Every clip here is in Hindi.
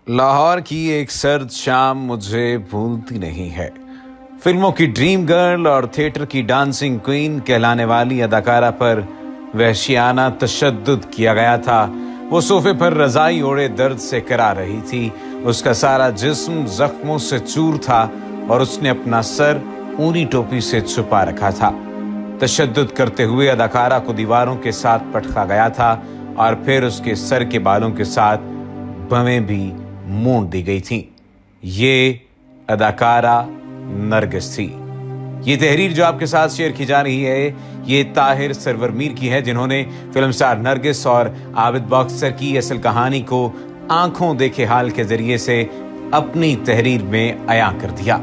लाहौर की एक सर्द शाम मुझे भूलती नहीं है। फिल्मों की ड्रीम गर्ल और थिएटर की डांसिंग क्वीन कहलाने वाली अदाकारा पर वहशियाना तशद्दुद किया गया था। वो सोफे पर रजाई ओढ़े दर्द से करा रही थी। उसका सारा जिस्म जख्मों से चूर था और उसने अपना सर ऊनी टोपी से छुपा रखा था। तशद्दुद करते हुए अदाकारा को दीवारों के साथ पटका गया था और फिर उसके सर के बालों के साथ बवें भी मूंड दी गई थी। ये अदाकारा नरगिस थी। ये तहरीर जो आपके साथ शेयर की जा रही है, ये ताहिर सरवर मीर की है, जिन्होंने फिल्म स्टार नरगिस और आबिद बॉक्सर की असल कहानी को आंखों देखे हाल के जरिए से अपनी तहरीर में अया कर दिया।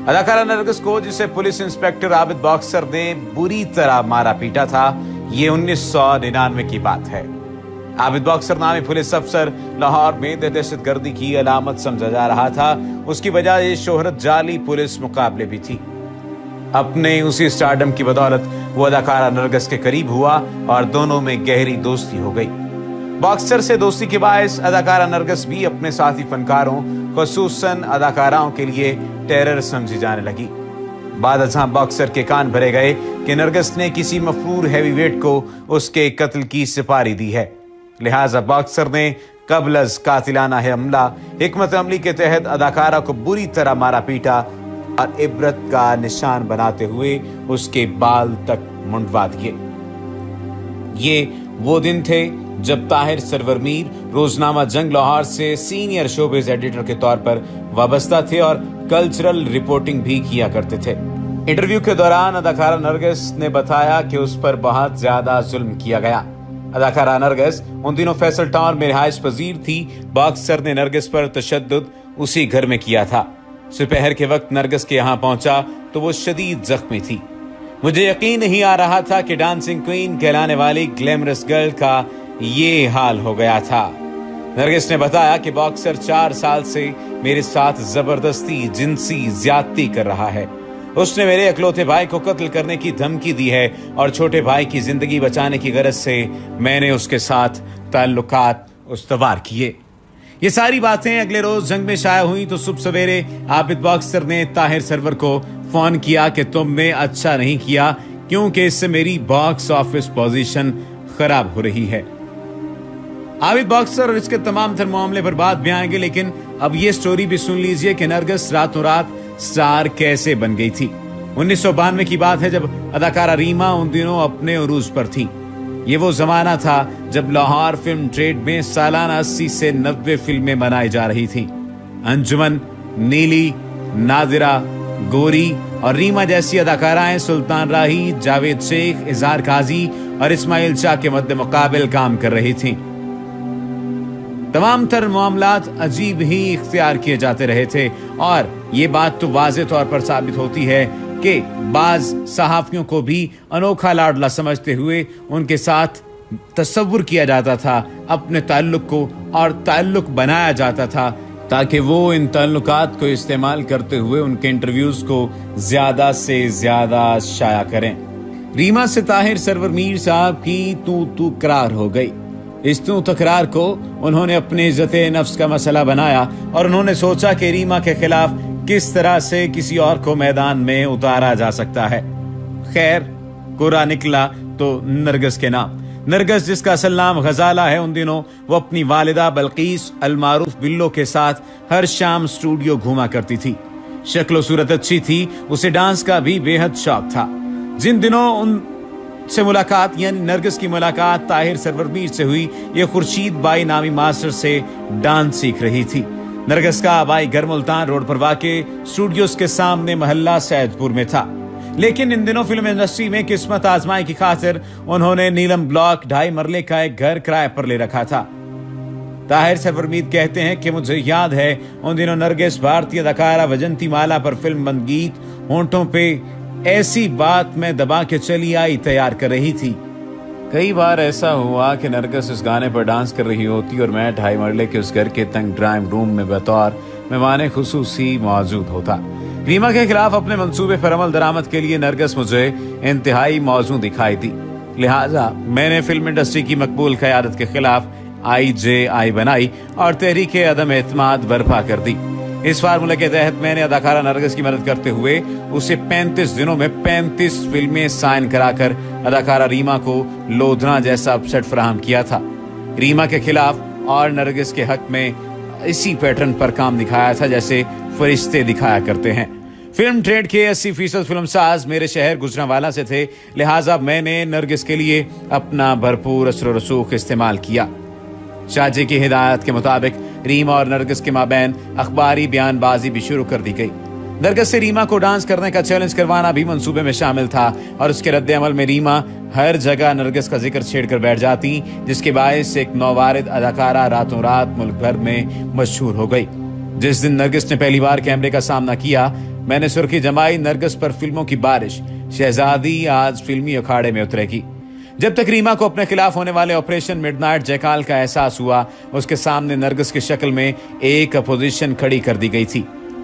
अदाकारा नरगिस को, जिसे पुलिस इंस्पेक्टर आबिद बॉक्सर ने बुरी तरह मारा पीटा था, ये 1999 की बात है। आबिद बॉक्सर नामी पुलिस अफसर लाहौर में दहशतगर्दी की अलामत समझा जा रहा था। उसकी वजह ये शोहरत जाली पुलिस मुकाबले भी थी। अपने उसी स्टारडम की बदौलत वो अदाकारा नरगिस के करीब हुआ और दोनों में गहरी दोस्ती हो गई। बॉक्सर से दोस्ती के बायस अदाकारा नरगिस भी अपने साथी फनकारों, खुसूसन अदाकाराओं के लिए टेरर समझी जाने लगी। बाद अज़ां बॉक्सर के कान भरे गए कि नरगिस ने किसी मफरूर हैवीवेट को उसके कत्ल की सिपारी दी है। लिहाजा बॉक्सर ने कबलज कातिलाना हमला हिकमत अमली के तहत अदाकारा को बुरी तरह मारा पीटा और इबरत का निशान बनाते हुए उसके बाल तक मुंडवा दिए। ये वो दिन थे जब ताहिर सरवर मीर रोजनामा जंग लाहौर से सीनियर शोबिज एडिटर के तौर पर वाबस्ता थे और कल्चरल रिपोर्टिंग भी किया करते थे। इंटरव्यू के दौरान अदाकारा नरगिस ने बताया कि उस पर बहुत ज्यादा जुल्म किया गया। अदाकारा नरगिस उन दिनों फैसल टाउन में रिहाइश पजीर थी। बॉक्सर ने नरगिस पर तशद्दुद उसी घर में किया था। सुपहर के वक्त नरगिस के यहाँ पहुंचा तो वो शदीद जख्मी थी। मुझे यकीन नहीं आ रहा था कि डांसिंग क्वीन कहलाने वाली ग्लैमरस गर्ल का ये हाल हो गया था। नरगिस ने बताया कि बॉक्सर 4 साल से मेरे साथ जबरदस्ती जिनसी ज्यादती कर रहा है। उसने मेरे अकलौते भाई को कत्ल करने की धमकी दी है और छोटे भाई की जिंदगी बचाने की गरज से मैंने उसके साथ ताल्लुकात उस्तवार किए। ये सारी बातें अगले रोज जंग में शाया हुई तो सुबह सवेरे आबिद बॉक्सर ने ताहिर सरवर को फोन किया कि तुमने अच्छा नहीं किया, क्योंकि इससे मेरी बॉक्स ऑफिस पोजीशन खराब हो रही है। आबिद बॉक्सर और इसके तमाम तर मामले पर बाद में आएंगे, लेकिन अब ये स्टोरी भी सुन लीजिए कि नरगिस रातों रात स्टार कैसे बन गई थी। 1992 की बात है जब अदाकारा रीमा उन दिनों अपने उरूज पर थी। ये वो जमाना था जब लाहौर फिल्म ट्रेड में सालाना 80 से 90 फिल्में बनाई जा रही थी। अंजुमन, नीली, नादिरा, गोरी और रीमा जैसी अदाकाराएं सुल्तान राही, जावेद शेख, इजहार काजी और इस्माइल शाह के मद्दे मुकाबिल काम कर रही थी। तमाम तर मामलात अजीब ही इख्तियार किए जाते रहे थे और ये बात तो वाज़े तौर पर साबित होती है कि बाज सहाफियों को भी अनोखा लाडला समझते हुए उनके साथ तस्वुर किया जाता था अपने ताल्लुक को, और ताल्लुक बनाया जाता था ताकि वो इन ताल्लुकात को इस्तेमाल करते हुए उनके इंटरव्यूज को ज्यादा से ज्यादा शाया करें। रीमा से ताहिर सरवर मीर साहब की तू करार हो गई। इस तू तकरार को उन्होंने अपने इज्जत नफ्स का मसला बनाया और उन्होंने सोचा कि रीमा के खिलाफ किस तरह से किसी और को मैदान में उतारा जा सकता है। खैर, कुरा निकला तो नरगिस के नाम। नरगिस, जिसका असल नाम गजाला है, उन दिनों वो अपनी वालिदा बल्कीस अलमारूफ बिल्लो के साथ हर शाम स्टूडियो घूमा करती थी। शक्ल सूरत अच्छी थी, उसे डांस का भी बेहद शौक था। जिन दिनों उनसे मुलाकात यानी नरगिस की मुलाकात ताहिर सरवर मीर से हुई, ये खुर्शीद बाई नामी मास्टर से डांस सीख रही थी। नरगिस का आबाई घर मुल्तान रोड पर वाक़े स्टूडियोज के सामने मोहल्ला सैदपुर में था। लेकिन इन दिनों फिल्म इंडस्ट्री में किस्मत आजमाई की खातिर उन्होंने नीलम ब्लॉक 2.5 मरले का एक घर किराए पर ले रखा था। ताहिर सरवर मीर कहते हैं कि मुझे याद है उन दिनों नरगिस भारतीय अदाकारा वजंती माला पर फिल्म बंद गीत होंठों पे ऐसी बात में दबा के चली आई तैयार कर रही थी। कई बार ऐसा हुआ कि नरगिस इस गाने पर डांस कर रही होती और मैं 2.5 मरले के उस घर के तंग ड्राइंग रूम में बतौर मेहमान खुसूसी मौजूद होता। रीमा के खिलाफ अपने मंसूबे पर अमल दरामद के लिए नरगिस मुझे इंतहाई मौजू दिखाई दी। लिहाजा मैंने फिल्म इंडस्ट्री की मकबूल क़यादत के खिलाफ IJI बनाई और तहरीक अदम एतमाद बर्पा कर दी। इस फार्मूले के तहत मैंने अदाकारा नरगिस की मदद करते हुए उसे 35 दिनों में 35 फिल्में साइन कराकर अदाकारा रीमा को लोधना जैसा अपसेट फराहम किया था। रीमा के खिलाफ और नरगिस के हक में इसी पैटर्न पर काम दिखाया था जैसे फरिश्ते दिखाया करते हैं। फिल्म ट्रेड के 80% फिल्मसाज मेरे शहर गुजरांवाला से थे, लिहाजा मैंने नरगिस के लिए अपना भरपूर असर रसूख इस्तेमाल किया। शाहजी की हिदायत के मुताबिक रीमा और नरगिस के माबैन अखबारी बयानबाजी भी शुरू कर दी गई। नरगिस से रीमा को डांस करने का चैलेंज करवाना भी मंसूबे में शामिल था और उसके रद्द-ए-अमल में रीमा हर जगह नरगिस का जिक्र छेड़कर बैठ जाती, जिसके बायस एक नौवारिद अदाकारा रातों रात मुल्क भर में मशहूर हो गई। जिस दिन नरगिस ने पहली बार कैमरे का सामना किया, मैंने सुर्खी जमाई नरगिस पर फिल्मों की बारिश, शहजादी आज फिल्मी अखाड़े में उतरेगी। जब तक रीमा को अपने खिलाफ होने वाले ऑपरेशन मिडनाइट जयकाल का एहसास हुआ, उसके सामने नरगिस की शक्ल में एक अपोजिशन खड़ी कर दी गई थी।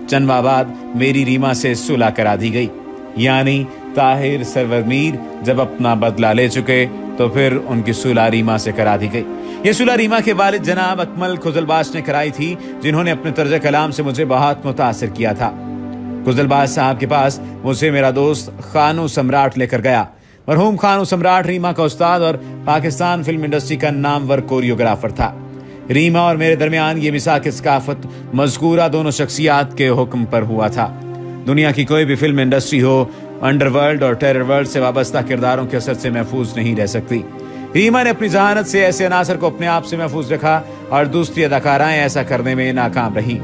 चंद माह बाद मेरी रीमा से सुलह करा दी गई, यानी ताहिर सरवर मीर जब अपना बदला ले चुके तो फिर उनकी सुलह रीमा से करा दी गई। ये सुलह रीमा के वालिद जनाब अकमल खुजलबाज ने कराई थी, जिन्होंने अपने तर्ज कलाम से मुझे बहुत मुतासिर किया था। खुजलबाज साहब के पास मुझे मेरा दोस्त खानू सम्राट लेकर गया। मरहूम खानू सम्राट रीमा का उस्ताद और पाकिस्तान फिल्म इंडस्ट्री का नामवर कोरियोग्राफर था। रीमा और मेरे दरमियान ये मिसाक सकाफत मज़कूरा दोनों शख्सियात के हुक्म पर हुआ था। दुनिया की कोई भी फिल्म इंडस्ट्री हो, अंडरवर्ल्ड और टेरर वर्ल्ड से वाबस्ता किरदारों के असर से महफूज नहीं रह सकती। रीमा ने अपनी जहानत से ऐसे अनासर को अपने आप से महफूज रखा और दूसरी अदाकाराएं ऐसा करने में नाकाम रही।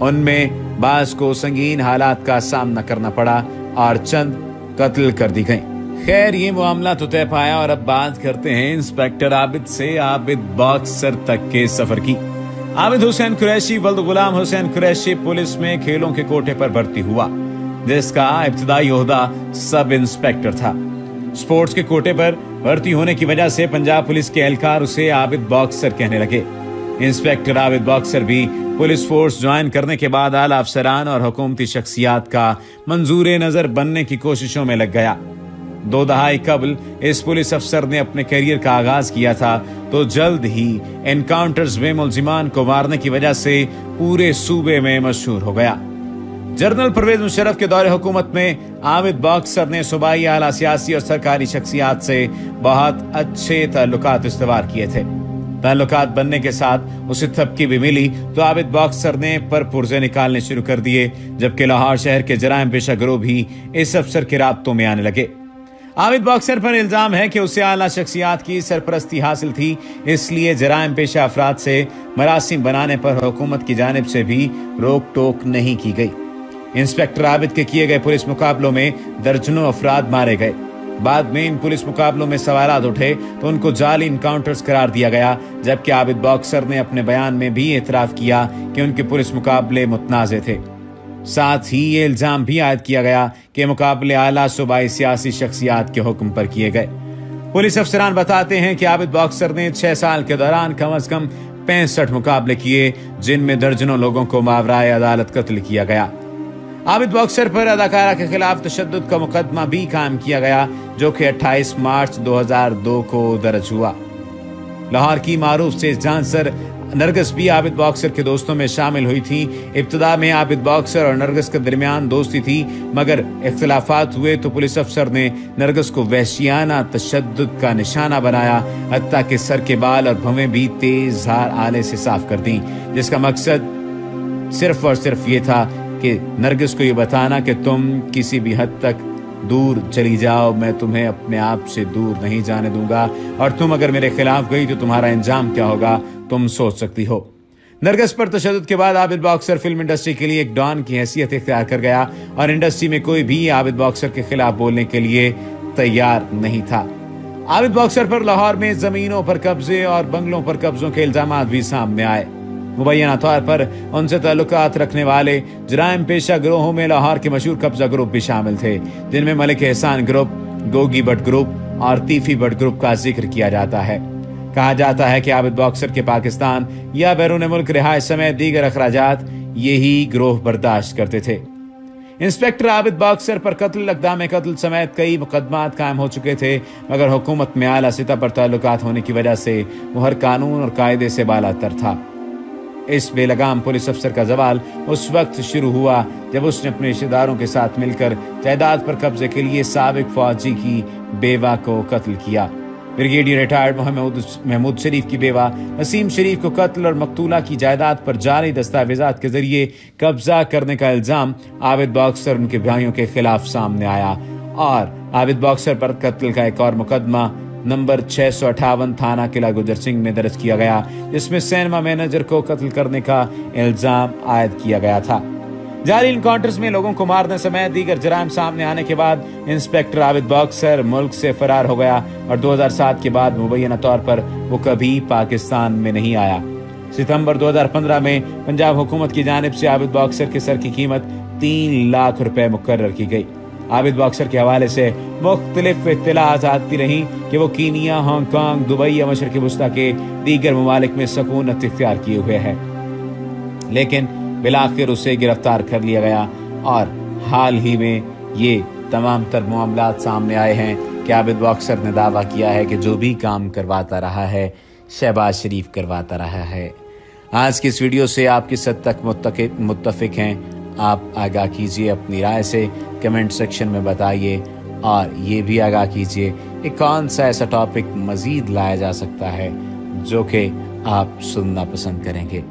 उनमें बाज को संगीन हालात का सामना करना पड़ा और चंद कत्ल कर दी गई। खैर, ये मामला तो तय पाया और अब बात करते हैं इंस्पेक्टर आबिद से आबिद बॉक्सर तक के सफर की। आबिद हुसैन कुरैशी वल्द गुलाम हुसैन कुरैशी पुलिस में खेलों के कोटे पर भर्ती हुआ, जिसका इब्तिदाई ओहदा सब इंस्पेक्टर था। स्पोर्ट्स के कोटे पर भर्ती होने की वजह से पंजाब पुलिस के एहलकार उसे आबिद बॉक्सर कहने लगे। इंस्पेक्टर आबिद बॉक्सर भी पुलिस फोर्स ज्वाइन करने के बाद आला अफसरान और हुकूमती शख्सियात का मंजूर नजर बनने की कोशिशों में लग गया। 2 दहाई कबल इस पुलिस अफसर ने अपने करियर का आगाज किया था, तो जल्द ही एनकाउंटर्स में मुलजिमान को मारने की वजह से पूरे सूबे में मशहूर हो गया। जनरल परवेज मुशर्रफ के दौरे हुकूमत में आबिद बॉक्सर ने सूबाई आला सियासी और सरकारी शख्सियात से बहुत अच्छे ताल्लुकात इस्तवार किए थे। ताल्लुकात बनने के साथ उसे थपकी भी मिली तो आबिद बॉक्सर ने पर पुर्जे निकालने शुरू कर दिए, जबकि लाहौर शहर के जराइम पेशा गिरोह भी इस अफसर के राब्तों में आने लगे। आबिद बॉक्सर पर इल्जाम है कि उसे आला शख्सियात की सरपरस्ती हासिल थी, इसलिए जराइम पेशा अफराद से मरासिम बनाने पर हुकूमत की जानिब से भी रोक टोक नहीं की गई। इंस्पेक्टर आबिद के किए गए पुलिस मुकाबलों में दर्जनों अफराद मारे गए। बाद में इन पुलिस मुकाबलों में सवालात उठे तो उनको जाली इनकाउंटर्स करार दिया गया, जबकि आबिद बॉक्सर ने अपने बयान में भी एतराफ किया कि उनके पुलिस मुकाबले मुतनाज़े थे। साथ ही ये इल्जाम भी आयद किया गया कि मुकाबले आला सूबाई सियासी शख्सियात के हुक्म पर किए गए। पुलिस अफसरान बताते हैं कि आबिद बॉक्सर ने 6 साल के दौरान कम अज कम 65 मुकाबले किए, जिनमें दर्जनों लोगों को मावराए अदालत कत्ल किया गया। आबिद बॉक्सर पर अदाकारा के खिलाफ तशद्दुद का मुकदमा भी कायम किया गया, जो कि 28 मार्च 2002 को दर्ज हुआ। लाहौर की मारूफ सेज डांसर नरगिस भी आबिद बॉक्सर के दोस्तों में शामिल हुई थी। इब्तिदा में आबिद बॉक्सर और नरगिस के दरमियान दोस्ती थी, मगर इख्तिलाफात हुए तो पुलिस अफसर ने नरगिस को वहशियाना तशद्दुद का निशाना बनाया, हत्ता के सर के बाल और भवें भी तेज धार आले से साफ कर दी, जिसका मकसद सिर्फ और सिर्फ ये था कि नरगिस को ये बताना कि तुम किसी भी हद तक दूर चली जाओ, मैं तुम्हें अपने आप से दूर नहीं जाने दूंगा, और तुम अगर मेरे खिलाफ गई तो तुम्हारा अंजाम क्या होगा तुम सोच सकती हो। नरगिस पर तशद्दुद के बाद आबिद बॉक्सर फिल्म इंडस्ट्री के लिए एक डॉन की हैसियत इख्तियार कर गया और इंडस्ट्री में कोई भी आबिद बॉक्सर के खिलाफ बोलने के लिए तैयार नहीं था। आबिद बॉक्सर पर लाहौर में जमीनों पर कब्जे और बंगलों पर कब्जों के इल्जाम भी सामने आए। मुबैना तौर पर उनसे ताल्लुकात रखने वाले जराइम पेशा गिरोहों में लाहौर के मशहूर कब्जा ग्रुप भी शामिल थे, जिनमें मलिक एहसान ग्रुप, गोगी भट्ट ग्रुप और तीफी भट्ट ग्रुप का जिक्र किया जाता है। कहा जाता है कि आबिद बॉक्सर के पाकिस्तान या बैरून मुल्क रिहाइश समेत दीगर अखराजात यही गिरोह बर्दाश्त करते थे। इंस्पेक्टर आबिद बॉक्सर पर कत्ल, इक़दाम कत्ल समेत कई मुकदमात कायम हो चुके थे, मगर हुकूमत में आला सतह पर ताल्लुकात होने की वजह से वो हर कानून और कायदे से बालातर था। इस बेलगाम पुलिस अफसर का जवाल उस वक्त शुरू हुआ जब उसने अपने रिश्तेदारों के साथ मिलकर जायदाद पर कब्जे के लिए साबिक फौजी की बेवा को कत्ल किया। ब्रिगेडियर रिटायर्ड महमूद शरीफ की बेवा नसीम शरीफ को कत्ल और मकतूला की जायदाद पर जाली दस्तावेजात के जरिए कब्जा करने का इल्जाम आबिद बॉक्सर और उनके भाइयों के खिलाफ सामने आया और आबिद बॉक्सर पर कत्ल का एक और मुकदमा नंबर 658 थाना किला गुजर सिंह में दर्ज किया गया, जिसमें सिनेमा मैनेजर को कत्ल करने का इल्जाम आयद किया गया था। जारी इनकाउंटर्स में लोगों को मारने समेत दीगर जराइम सामने आने के बाद इंस्पेक्टर आबिद बॉक्सर मुल्क से फरार हो गया और 2007 के बाद मुबैना तौर पर वो कभी पाकिस्तान में नहीं आया। सितंबर 2015 में पंजाब हुकूमत की जानिब से आबिद बॉक्सर के सर की कीमत 3 लाख रुपए मुकर्रर की गई। आबिद बॉक्सर के हवाले से मुख्तलिफ इत्तलात आती रही कि वो कीनिया, हांगकांग, दुबई या मशरक़ वस्ता के दीगर ममालिक में सकूनत इख्तियार किए हुए है, लेकिन बिलाखिर उसे गिरफ्तार कर लिया गया और हाल ही में ये तमाम तर मामलात सामने आए हैं कि आबिद बॉक्सर ने दावा किया है कि जो भी काम करवाता रहा है शहबाज शरीफ करवाता रहा है। आज की इस वीडियो से आप किस हद तक मुत्तफिक हैं, आप आगाह कीजिए अपनी राय से, कमेंट सेक्शन में बताइए और ये भी आगाह कीजिए कि कौन सा ऐसा टॉपिक मजीद लाया जा सकता है जो कि आप सुनना पसंद करेंगे।